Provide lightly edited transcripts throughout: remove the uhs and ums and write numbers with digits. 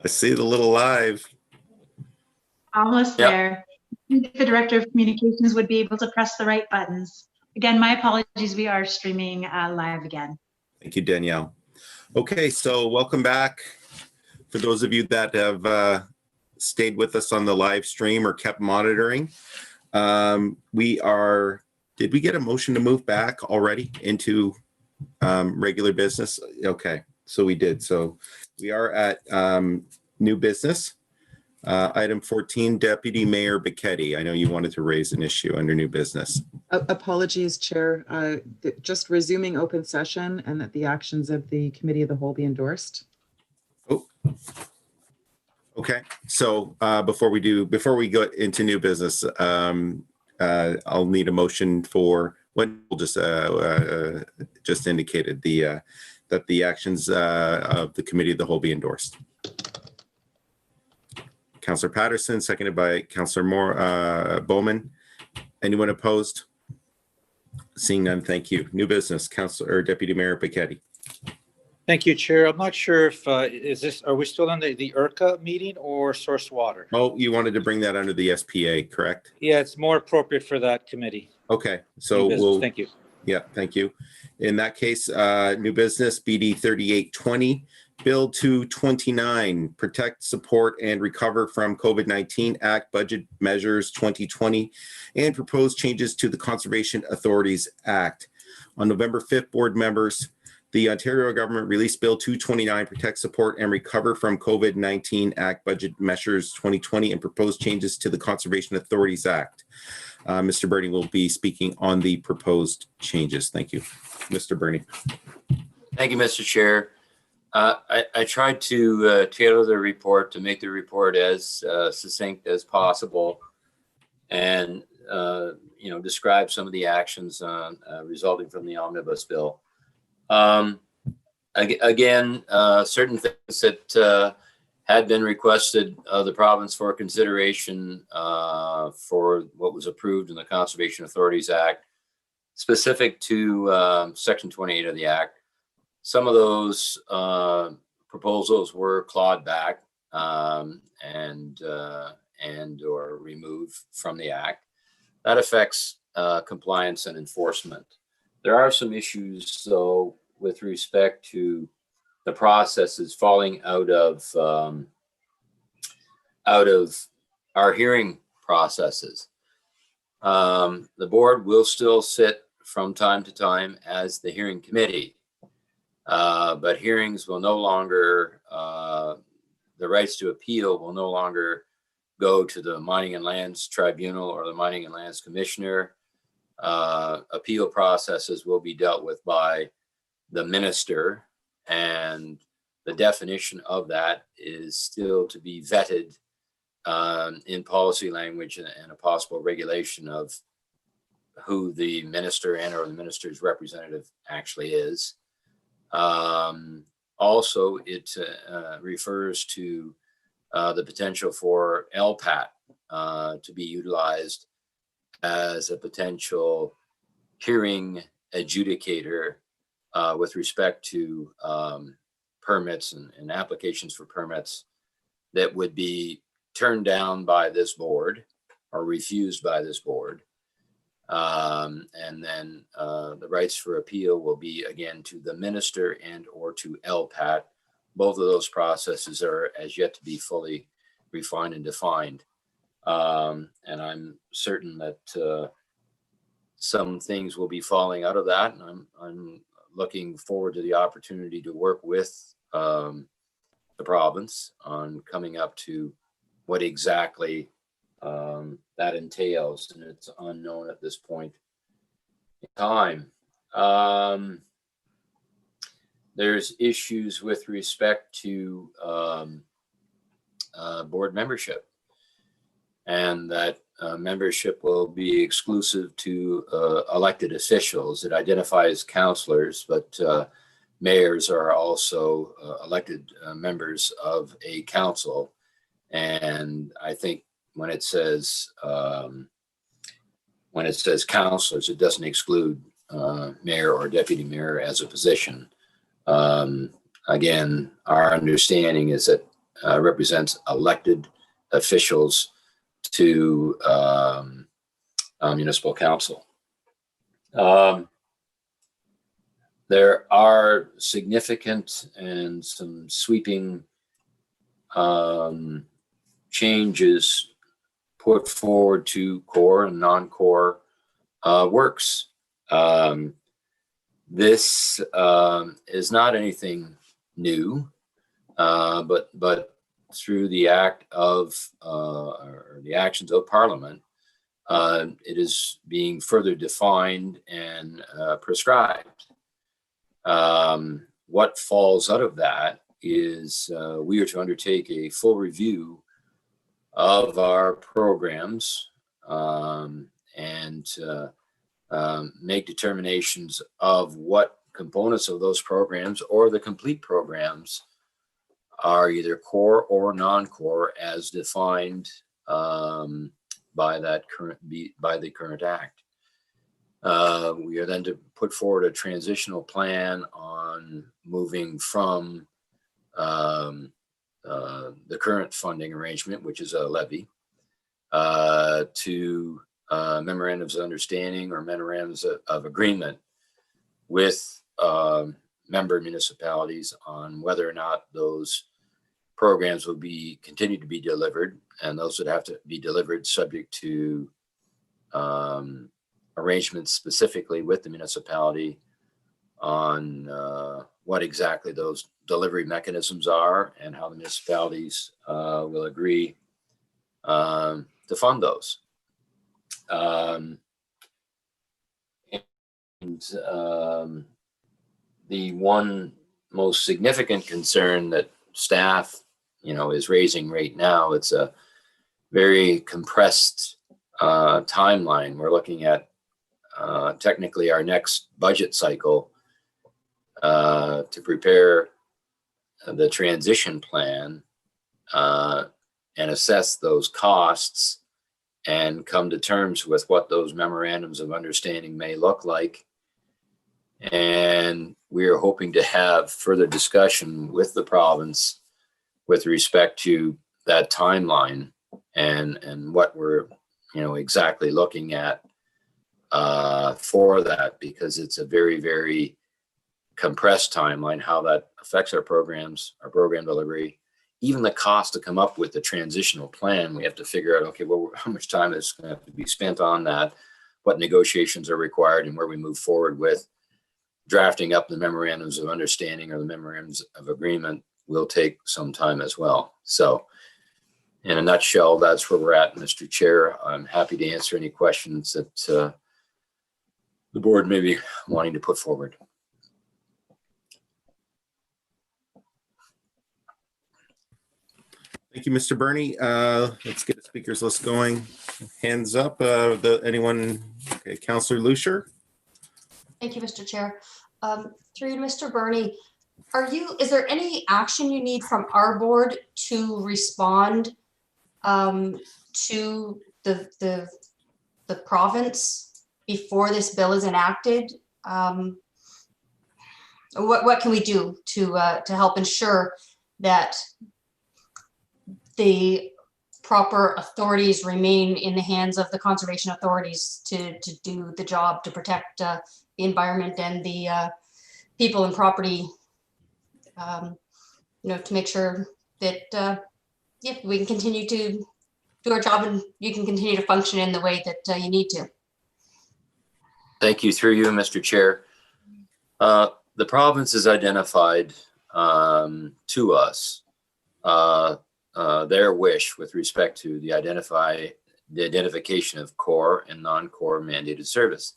I see the little live. Almost Yep. there. I think the Director of Communications would be able to press the right buttons. Again, my apologies. We are streaming live again. Thank you, Danielle. Okay, so welcome back. For those of you that have stayed with us on the live stream or kept monitoring, did we get a motion to move back already into regular business? Okay, so we did. So we are at new business. Item 14, Deputy Mayor Becchetti. I know you wanted to raise an issue under new business. Apologies, Chair. Just resuming open session and that the actions of the Committee of the Whole be endorsed. Oh, okay. So before we go into new business, I'll need a motion for what we'll just indicated that the actions of the Committee of the Whole be endorsed. Councillor Patterson, seconded by Councillor Bowman. Anyone opposed? Seeing none, thank you. New business, Councillor Deputy Mayor Becchetti. Thank you, Chair. I'm not sure if are we still on the ERCA meeting or source water? Oh, you wanted to bring that under the SPA, correct? Yeah, it's more appropriate for that committee. Okay, so thank you. Yeah, thank you. In that case, new business, BD 3820, Bill 229, Protect, Support, and Recover from COVID-19 Act Budget Measures 2020, and proposed changes to the Conservation Authorities Act. On November 5th, board members, the Ontario government released Bill 229, Protect, Support, and Recover from COVID-19 Act Budget Measures 2020, and proposed changes to the Conservation Authorities Act. Mr. Birney will be speaking on the proposed changes. Thank you. Mr. Birney. Thank you, Mr. Chair. I tried to tailor the report to make the report as succinct as possible and, describe some of the actions resulting from the omnibus bill. Again, certain things that had been requested of the province for consideration for what was approved in the Conservation Authorities Act, specific to Section 28 of the Act. Some of those proposals were clawed back and or removed from the Act. That affects compliance and enforcement. There are some issues, though, with respect to the processes falling out of our hearing processes. The board will still sit from time to time as the hearing committee, but hearings will no longer, the rights to appeal will no longer go to the Mining and Lands Tribunal or the Mining and Lands Commissioner. Appeal processes will be dealt with by the minister, and the definition of that is still to be vetted in policy language and a possible regulation of who the minister and or the minister's representative actually is. Also, it refers to the potential for LPAT to be utilized as a potential hearing adjudicator with respect to permits and applications for permits that would be turned down by this board or refused by this board. And then the rights for appeal will be again to the minister and or to LPAT. Both of those processes are as yet to be fully refined and defined. And I'm certain that some things will be falling out of that. And I'm looking forward to the opportunity to work with the province on coming up to what exactly that entails, and it's unknown at this point in time. There's issues with respect to board membership, and that membership will be exclusive to elected officials. It identifies councillors, but mayors are also elected members of a council. And I think when it says councillors, it doesn't exclude mayor or deputy mayor as a position. again, our understanding is that represents elected officials to municipal council. There are significant and some sweeping changes put forward to core and non-core works. This is not anything new, but through the act of or the actions of Parliament, it is being further defined and prescribed. What falls out of that is we are to undertake a full review of our programs and make determinations of what components of those programs or the complete programs are either core or non-core as defined by the current act. We are then to put forward a transitional plan on moving from the current funding arrangement, which is a levy, to memorandums of understanding or memorandums of agreement with member municipalities on whether or not those programs will continue to be delivered, and those would have to be delivered subject to arrangements specifically with the municipality on what exactly those delivery mechanisms are and how the municipalities will agree to fund those. The one most significant concern that staff, is raising right now, it's a very compressed timeline. We're looking at technically our next budget cycle to prepare the transition plan and assess those costs and come to terms with what those memorandums of understanding may look like. And we are hoping to have further discussion with the province with respect to that timeline and what we're exactly looking at for that, because it's a very, very compressed timeline, how that affects our programs, our program delivery, even the cost to come up with the transitional plan. We have to figure out, okay, well, how much time is going to have to be spent on that, what negotiations are required, and where we move forward with drafting up the memorandums of understanding or the memorandums of agreement will take some time as well. So in a nutshell, that's where we're at, Mr. Chair. I'm happy to answer any questions that the board may be wanting to put forward. Thank you, Mr. Burney. Let's get the speakers list going. Hands up. Anyone? Okay, Councillor Lucier. Thank you, Mr. Chair. Through you, Mr. Burney, is there any action you need from our board to respond to the province before this bill is enacted? What can we do to help ensure that the proper authorities remain in the hands of the conservation authorities to do the job to protect the environment and the people and property, to make sure that we can continue to do our job and you can continue to function in the way that you need to. Thank you. Through you, Mr. Chair. The province has identified to us their wish with respect to the identification of core and non-core mandated service.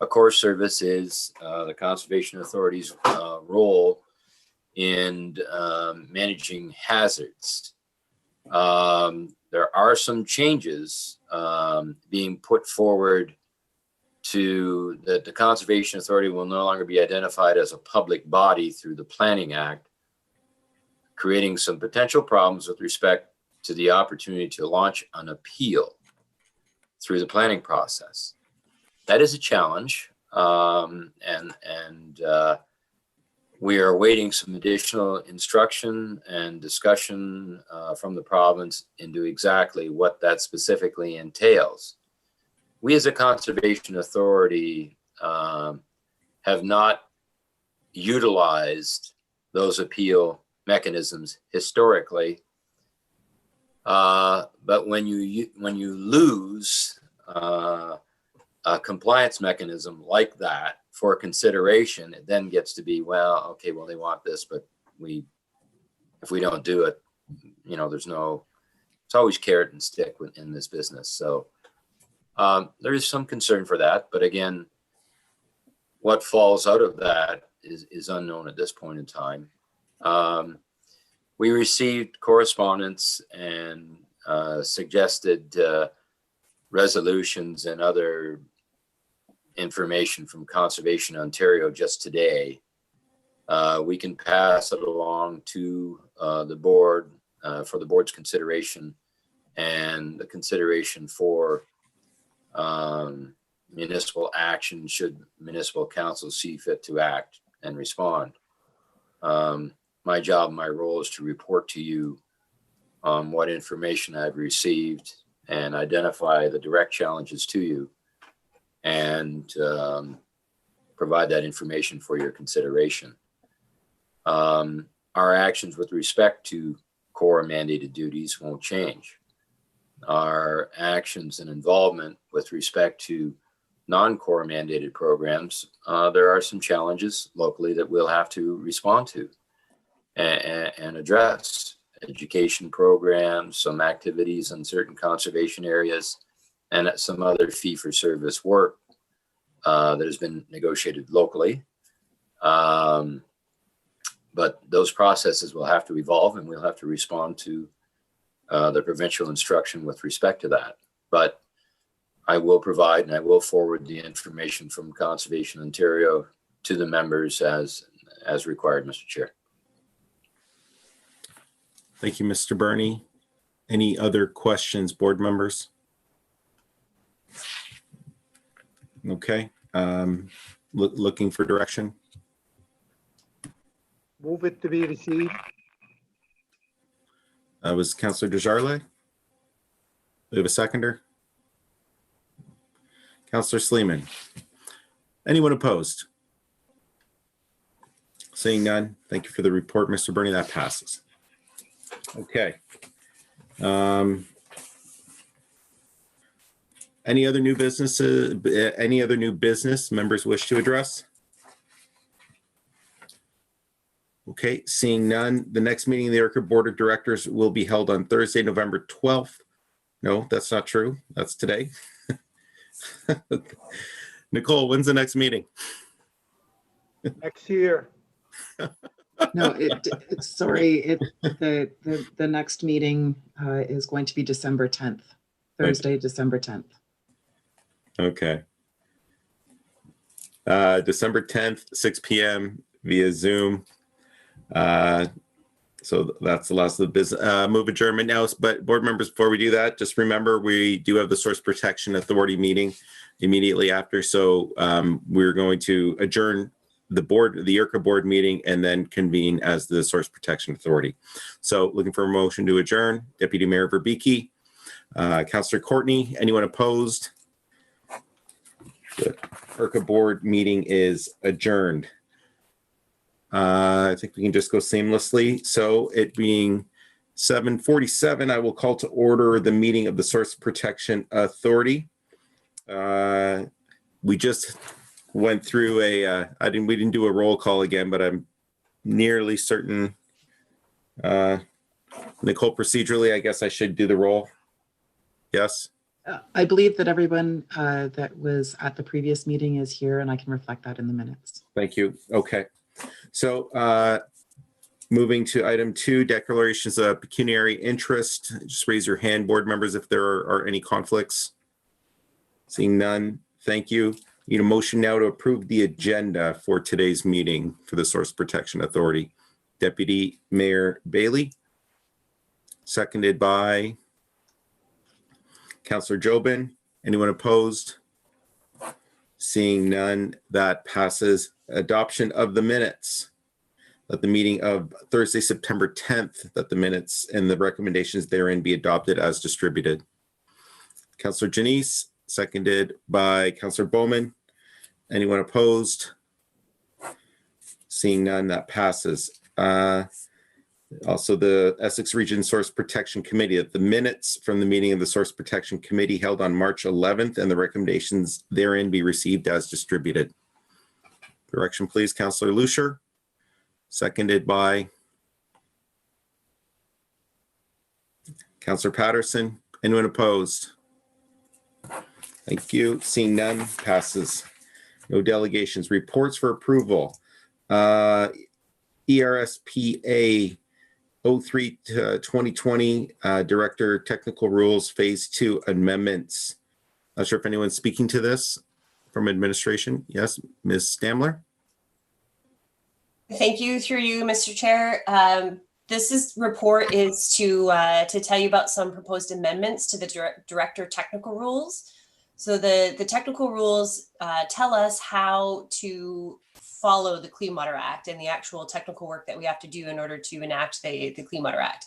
A core service is the Conservation Authority's role in managing hazards. There are some changes being put forward to that the Conservation Authority will no longer be identified as a public body through the Planning Act, creating some potential problems with respect to the opportunity to launch an appeal through the planning process. That is a challenge, and We are awaiting some additional instruction and discussion from the province into exactly what that specifically entails. We as a conservation authority have not utilized those appeal mechanisms historically. But when you lose a compliance mechanism like that for consideration, it then gets to be, well, okay, well, they want this, but if we don't do it, it's always carrot and stick in this business. So there is some concern for that, but again, what falls out of that is unknown at this point in time. We received correspondence and suggested resolutions and other information from Conservation Ontario just today. We can pass it along to the board for the board's consideration and the consideration for municipal action should municipal council see fit to act and respond. My job, my role is to report to you what information I've received and identify the direct challenges to you and provide that information for your consideration. Our actions with respect to core mandated duties won't change. Our actions and involvement with respect to non-core mandated programs, there are some challenges locally that we'll have to respond to and address. Education programs, some activities in certain conservation areas, and some other fee-for-service work that has been negotiated locally. But those processes will have to evolve, and we'll have to respond to the provincial instruction with respect to that. But I will provide and I will forward the information from Conservation Ontario to the members as required, Mr. Chair. Thank you, Mr. Burney. Any other questions, board members? Okay. Looking for direction. Move it to be received. Was Councillor Desjardins? We have a seconder. Councillor Sleeman. Anyone opposed? Seeing none. Thank you for the report, Mr. Burney. That passes. Okay. Any other new businesses? Any other new business members wish to address? Okay, seeing none. The next meeting of the ERCA Board of Directors will be held on Thursday, November 12th. No, that's not true. That's today. Nicole, when's the next meeting? Next year. No, the next meeting is going to be December 10th, Thursday, December 10th. Okay. December 10th, 6 p.m. via Zoom. So that's the last of the business. Move adjournment now. But board members, before we do that, just remember we do have the Source Protection Authority meeting immediately after. So we're going to adjourn the ERCA board meeting and then convene as the Source Protection Authority. So looking for a motion to adjourn. Deputy Mayor Verbicki, Councillor Courtney, anyone opposed? The ERCA board meeting is adjourned. I think we can just go seamlessly. So it being 7:47, I will call to order the meeting of the Source Protection Authority. We just went through we didn't do a roll call again, but I'm nearly certain. Nicole, procedurally, I guess I should do the roll. Yes. I believe that everyone that was at the previous meeting is here, and I can reflect that in the minutes. Thank you. Okay. So moving to item 2, declarations of pecuniary interest. Just raise your hand, board members, if there are any conflicts. Seeing none. Thank you. Need a motion now to approve the agenda for today's meeting for the Source Protection Authority. Deputy Mayor Bailey, seconded by Councillor Jobin. Anyone opposed? Seeing none, that passes. Adoption of the minutes. at the meeting of Thursday, September 10th, that the minutes and the recommendations therein be adopted as distributed. Councillor Janice, seconded by Councillor Bowman. Anyone opposed? Seeing none, that passes. Also, the Essex Region Source Protection Committee, that the minutes from the meeting of the Source Protection Committee held on March 11th and the recommendations therein be received as distributed. Direction, please, Councillor Lucier, seconded by Councillor Patterson. Anyone opposed? Thank you. Seeing none, passes. No delegations. Reports for approval. ERSPA 03 to 2020 Director Technical Rules Phase 2 amendments. Not sure if anyone's speaking to this from administration. Yes, Ms. Stamler. Thank you, through you, Mr. Chair. This report is to tell you about some proposed amendments to the Director Technical Rules. So the technical rules tell us how to follow the Clean Water Act and the actual technical work that we have to do in order to enact the Clean Water Act.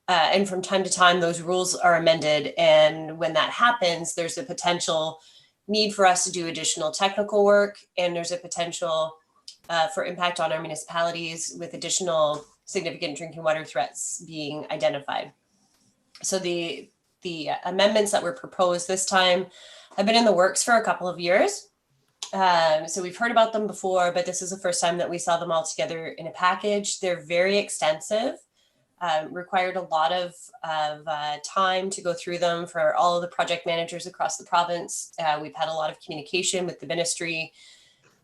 And from time to time, those rules are amended. And when that happens, there's a potential need for us to do additional technical work. And there's a potential for impact on our municipalities with additional significant drinking water threats being identified. So the amendments that were proposed this time have been in the works for a couple of years. So we've heard about them before, but this is the first time that we saw them all together in a package. They're very extensive, required a lot of time to go through them for all of the project managers across the province. We've had a lot of communication with the ministry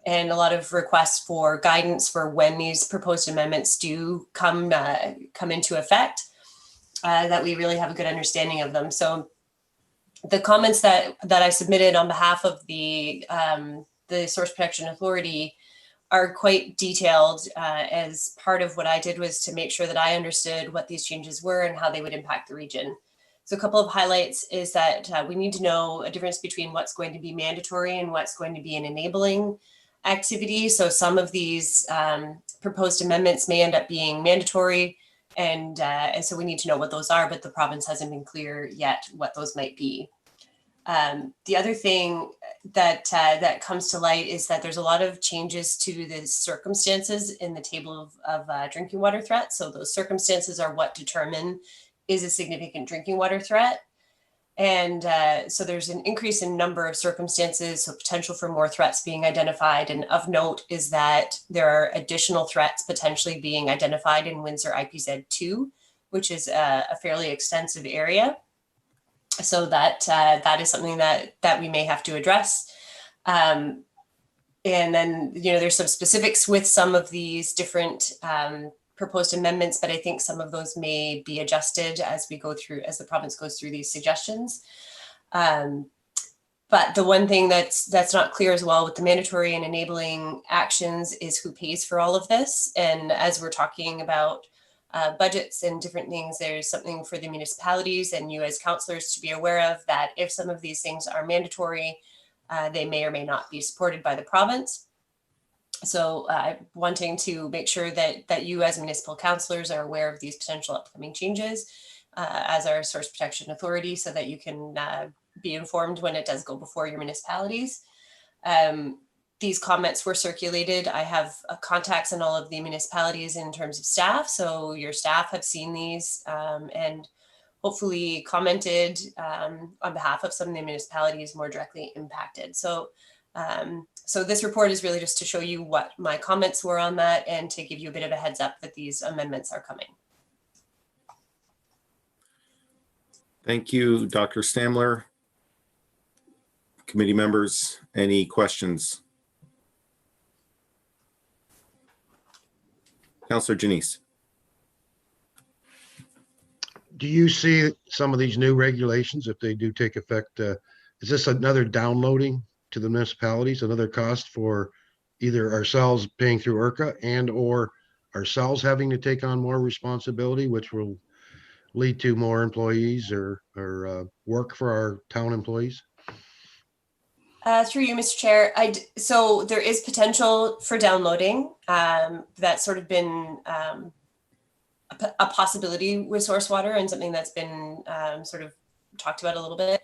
and a lot of requests for guidance for when these proposed amendments do come into effect, that we really have a good understanding of them. So the comments that I submitted on behalf of the Source Protection Authority are quite detailed. As part of what I did was to make sure that I understood what these changes were and how they would impact the region. So a couple of highlights is that we need to know a difference between what's going to be mandatory and what's going to be an enabling activity. So some of these proposed amendments may end up being mandatory, and so we need to know what those are, but the province hasn't been clear yet what those might be. The other thing that comes to light is that there's a lot of changes to the circumstances in the table of drinking water threats. So those circumstances are what determine is a significant drinking water threat. And so there's an increase in number of circumstances, so potential for more threats being identified. And of note is that there are additional threats potentially being identified in Windsor IPZ2, which is a fairly extensive area. So that is something that we may have to address. And then, there's some specifics with some of these different proposed amendments, but I think some of those may be adjusted as we go through, as the province goes through these suggestions. But the one thing that's not clear as well with the mandatory and enabling actions is who pays for all of this. And as we're talking about budgets and different things, there's something for the municipalities and you as councillors to be aware of, that if some of these things are mandatory, they may or may not be supported by the province. So wanting to make sure that you as municipal councillors are aware of these potential upcoming changes as our Source Protection Authority, so that you can be informed when it does go before your municipalities. These comments were circulated. I have contacts in all of the municipalities in terms of staff. So your staff have seen these and hopefully commented on behalf of some of the municipalities more directly impacted. So this report is really just to show you what my comments were on that and to give you a bit of a heads up that these amendments are coming. Thank you, Dr. Stamler. Committee members, any questions? Councillor Janice. Do you see some of these new regulations, if they do take effect, is this another downloading to the municipalities, another cost for either ourselves paying through ERCA and or ourselves having to take on more responsibility, which will lead to more employees or work for our town employees? Through you, Mr. Chair, so there is potential for downloading. That's sort of been a possibility with source water and something that's been sort of talked about a little bit.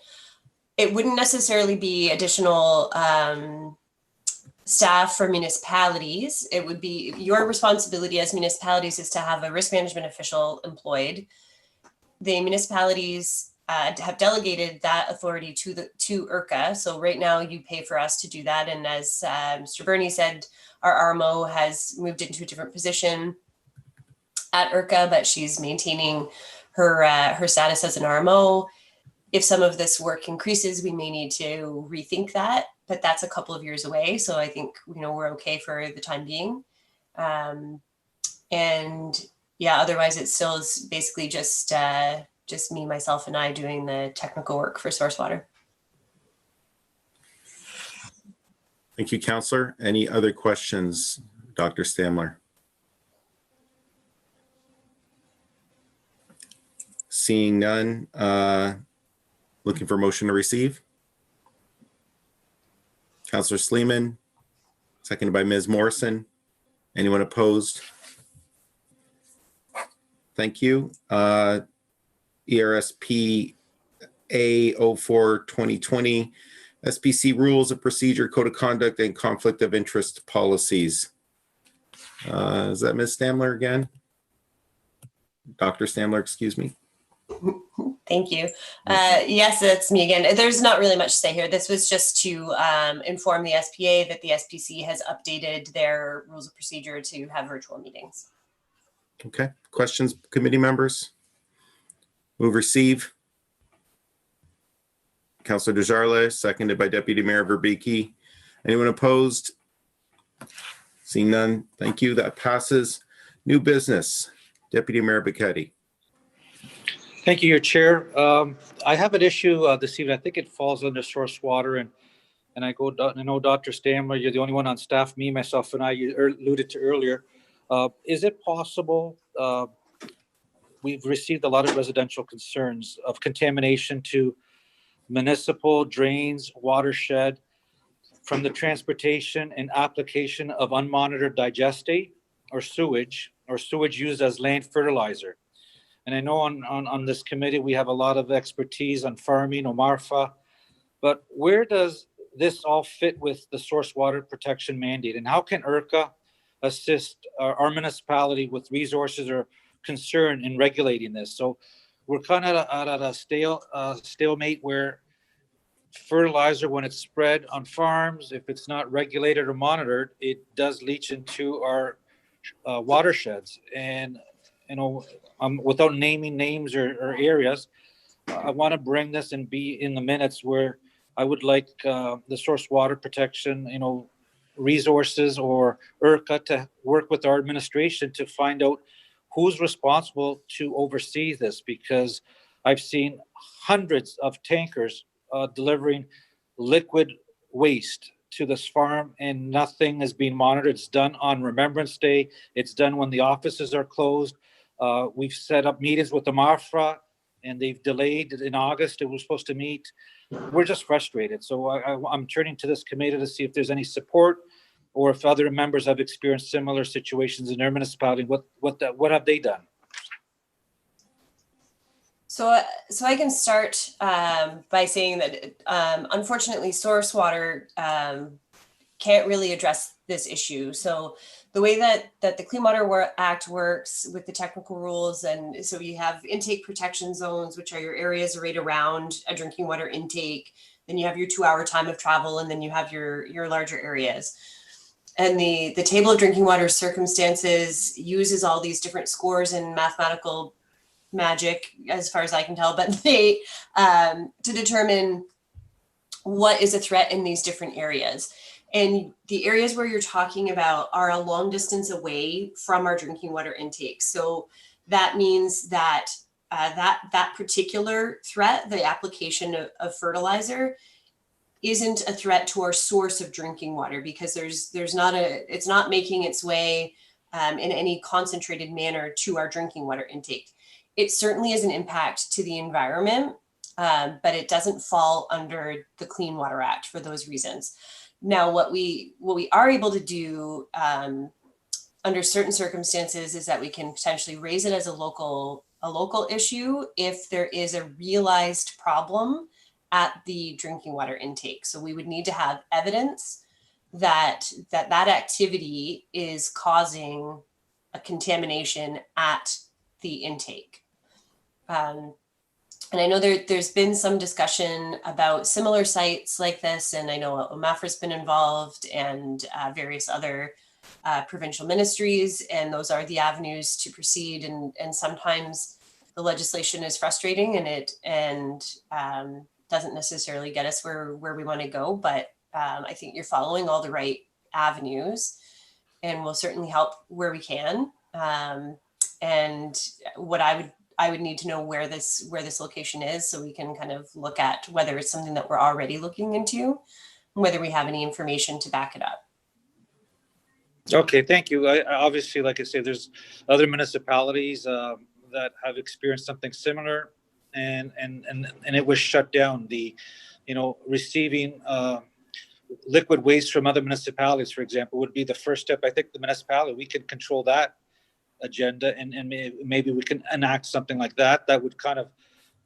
It wouldn't necessarily be additional staff for municipalities. It would be your responsibility as municipalities is to have a risk management official employed. The municipalities have delegated that authority to ERCA. So right now you pay for us to do that. And as Mr. Burney said, our RMO has moved into a different position at ERCA, but she's maintaining her status as an RMO. If some of this work increases, we may need to rethink that, but that's a couple of years away. So I think, we're okay for the time being. And yeah, otherwise it still is basically just me, myself, and I doing the technical work for source water. Thank you, Councillor. Any other questions, Dr. Stamler? Seeing none, looking for motion to receive. Councillor Sleeman, seconded by Ms. Morrison. Anyone opposed? Thank you. ERSP A04-2020, SPC Rules of Procedure, Code of Conduct, and Conflict of Interest Policies. Is that Ms. Stamler again? Dr. Stamler, excuse me. Thank you. Yes, it's me again. There's not really much to say here. This was just to inform the SPA that the SPC has updated their rules of procedure to have virtual meetings. Okay. Questions, committee members? Move receive. Councillor Desjardins, seconded by Deputy Mayor Verbeke. Anyone opposed? Seeing none, thank you. That passes. New business, Deputy Mayor Becchetti. Thank you, your chair. I have an issue this evening. I think it falls under source water, and I know Dr. Stamler, you're the only one on staff, me, myself, and I, you alluded to earlier. Is it possible, we've received a lot of residential concerns of contamination to municipal drains, watershed, from the transportation and application of unmonitored digestate or sewage used as land fertilizer. And I know on this committee, we have a lot of expertise on farming, OMARFA, but where does this all fit with the source water protection mandate? And how can ERCA assist our municipality with resources or concern in regulating this? So we're kind of at a stalemate where fertilizer, when it's spread on farms, if it's not regulated or monitored, it does leach into our watersheds. And without naming names or areas, I want to bring this and be in the minutes where I would like the source water protection, resources or ERCA to work with our administration to find out who's responsible to oversee this, because I've seen hundreds of tankers delivering liquid waste to this farm and nothing is being monitored. It's done on Remembrance Day. It's done when the offices are closed. We've set up meetings with the MARFRA and they've delayed in August. It was supposed to meet. We're just frustrated. So I'm turning to this committee to see if there's any support or if other members have experienced similar situations in their municipality. What have they done? So I can start by saying that unfortunately, source water can't really address this issue. So the way that the Clean Water Act works with the technical rules, and so you have intake protection zones, which are your areas right around a drinking water intake. Then you have your 2-hour time of travel, and then you have your larger areas. And the table of drinking water circumstances uses all these different scores and mathematical magic, as far as I can tell, but they to determine what is a threat in these different areas. And the areas where you're talking about are a long distance away from our drinking water intake. So that means that that particular threat, the application of fertilizer, isn't a threat to our source of drinking water, because it's not making its way in any concentrated manner to our drinking water intake. It certainly is an impact to the environment. but it doesn't fall under the Clean Water Act for those reasons. Now, what we are able to do under certain circumstances is that we can potentially raise it as a local issue if there is a realized problem at the drinking water intake. So we would need to have evidence that activity is causing a contamination at the intake. And I know there's been some discussion about similar sites like this, and I know OMAFRA's been involved and various other provincial ministries, and those are the avenues to proceed. And sometimes the legislation is frustrating and doesn't necessarily get us where we want to go, but I think you're following all the right avenues, and we'll certainly help where we can. And what I would need to know where this location is, so we can kind of look at whether it's something that we're already looking into, and whether we have any information to back it up. Okay, thank you. I obviously, like I say, there's other municipalities that have experienced something similar, and it was shut down. Receiving liquid waste from other municipalities, for example, would be the first step. I think the municipality, we can control that agenda, and maybe we can enact something like that would kind of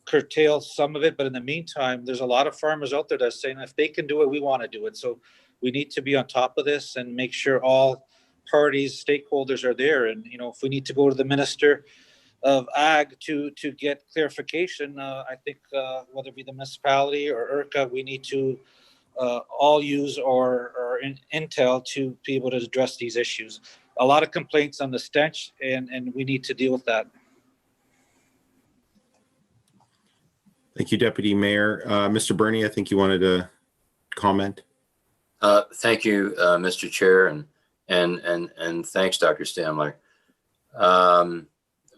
curtail some of it. But in the meantime, there's a lot of farmers out there that are saying if they can do it, we want to do it. So we need to be on top of this and make sure all parties, stakeholders are there. And if we need to go to the Minister of Ag to get clarification, I think whether it be the municipality or ERCA, we need to all use our intel to be able to address these issues. A lot of complaints on the stench, and we need to deal with that. Thank you, Deputy Mayor. Mr. Burney, I think you wanted to comment. Thank you, Mr. Chair, and thanks, Dr. Stamler.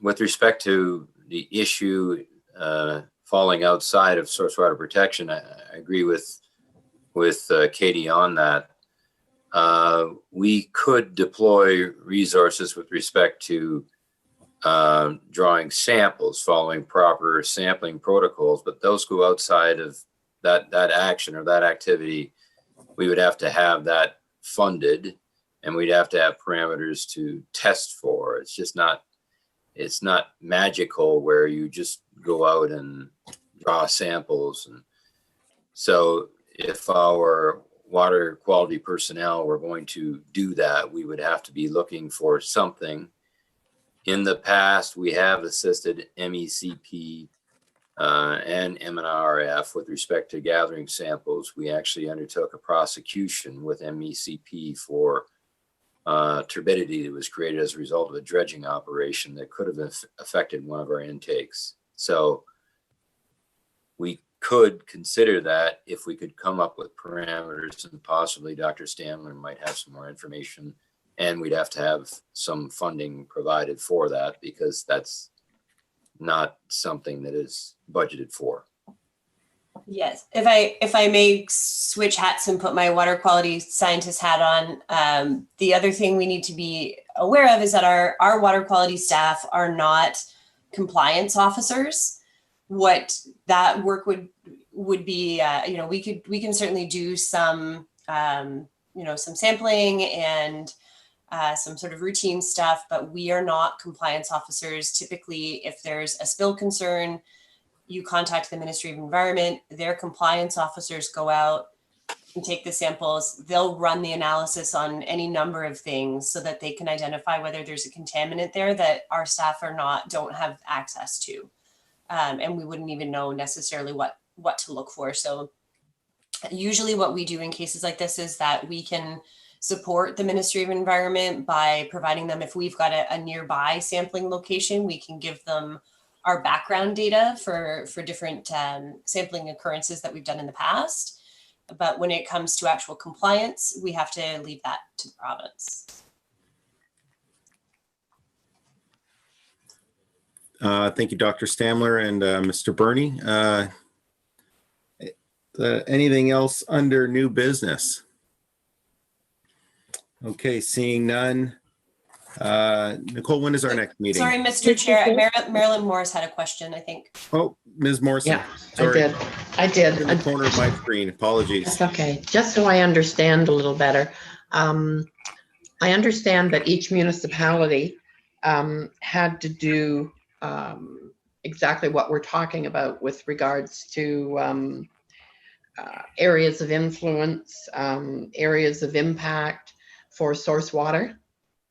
With respect to the issue falling outside of source water protection, I agree with Katie on that. We could deploy resources with respect to drawing samples following proper sampling protocols, but those go outside of that action or that activity. We would have to have that funded, and we'd have to have parameters to test for. It's not magical where you just go out and draw samples. And so if our water quality personnel were going to do that, we would have to be looking for something. In the past, we have assisted MECP and MNRF with respect to gathering samples. We actually undertook a prosecution with MECP for turbidity that was created as a result of a dredging operation that could have affected one of our intakes. So we could consider that if we could come up with parameters, and possibly Dr. Stamler might have some more information, and we'd have to have some funding provided for that, because that's not something that is budgeted for. Yes, if I may switch hats and put my water quality scientist hat on, the other thing we need to be aware of is that our water quality staff are not compliance officers. What that work would be, we can certainly do some some sampling and some sort of routine stuff, but we are not compliance officers. Typically, if there's a spill concern, you contact the Ministry of Environment. Their compliance officers go out and take the samples. They'll run the analysis on any number of things so that they can identify whether there's a contaminant there that our staff don't have access to. And we wouldn't even know necessarily what to look for. So usually what we do in cases like this is that we can support the Ministry of Environment by providing them, if we've got a nearby sampling location, we can give them our background data for different sampling occurrences that we've done in the past. But when it comes to actual compliance, we have to leave that to the province. Thank you, Dr. Stamler and Mr. Burney. Anything else under new business? Okay, seeing none. Nicole, when is our next meeting? Sorry, Mr. Chair, Marilyn Morris had a question, I think. Oh, Ms. Morrison. Yeah, Sorry. I did. In the corner of my screen. Apologies. That's okay. Just so I understand a little better. I understand that each municipality had to do exactly what we're talking about with regards to areas of influence, areas of impact for source water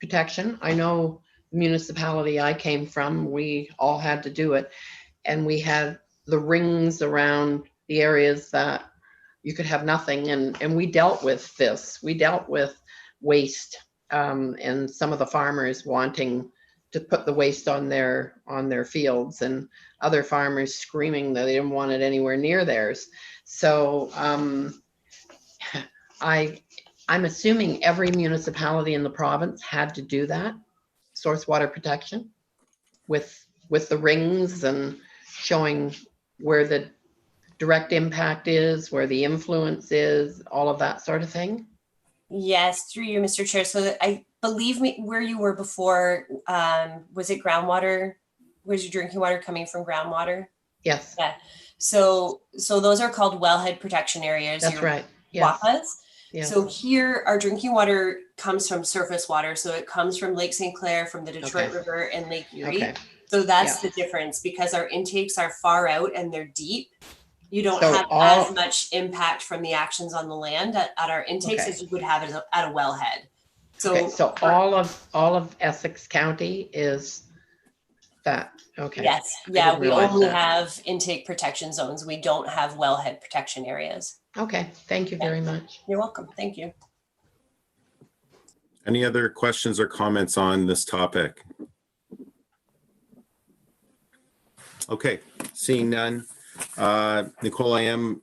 protection. I know the municipality I came from, we all had to do it. And we had the rings around the areas that you could have nothing. And we dealt with this. We dealt with waste and some of the farmers wanting to put the waste on their fields, and other farmers screaming that they didn't want it anywhere near theirs. So I'm assuming every municipality in the province had to do that, source water protection with the rings and showing where the direct impact is, where the influence is, all of that sort of thing. Yes, through you, Mr. Chair. So I believe where you were before, was it groundwater? Was your drinking water coming from groundwater? Yes. Yeah. So those are called wellhead protection areas. That's right. Yes. WAPAs. Yes. So here, our drinking water comes from surface water. So it comes from Lake St. Clair, from the Detroit Okay. River, and Lake Erie. Okay. So that's Yeah. the difference, because our intakes are far out and they're deep. You don't So have all- as much impact from the actions on the land at our intakes Okay. as you would have at a wellhead. Okay, so all of Essex County is that, okay. Yes, I yeah, didn't we realize only that. have intake protection zones. We don't have wellhead protection areas. Okay, thank you very much. You're welcome. Thank you. Any other questions or comments on this topic? Okay, seeing none. Nicole, I am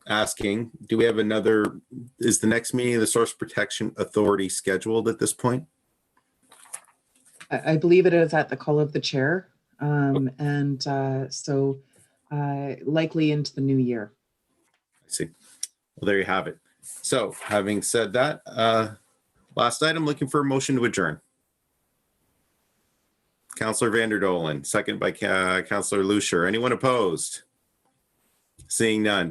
asking, do we have is the next meeting of the Source Protection Authority scheduled at this point? I believe it is at the call of the chair. And so likely into the new year. I see. Well, there you have it. So having said that, last item, looking for a motion to adjourn. Councillor Vanderdolen, second by Councillor Lucier. Anyone opposed? Seeing none.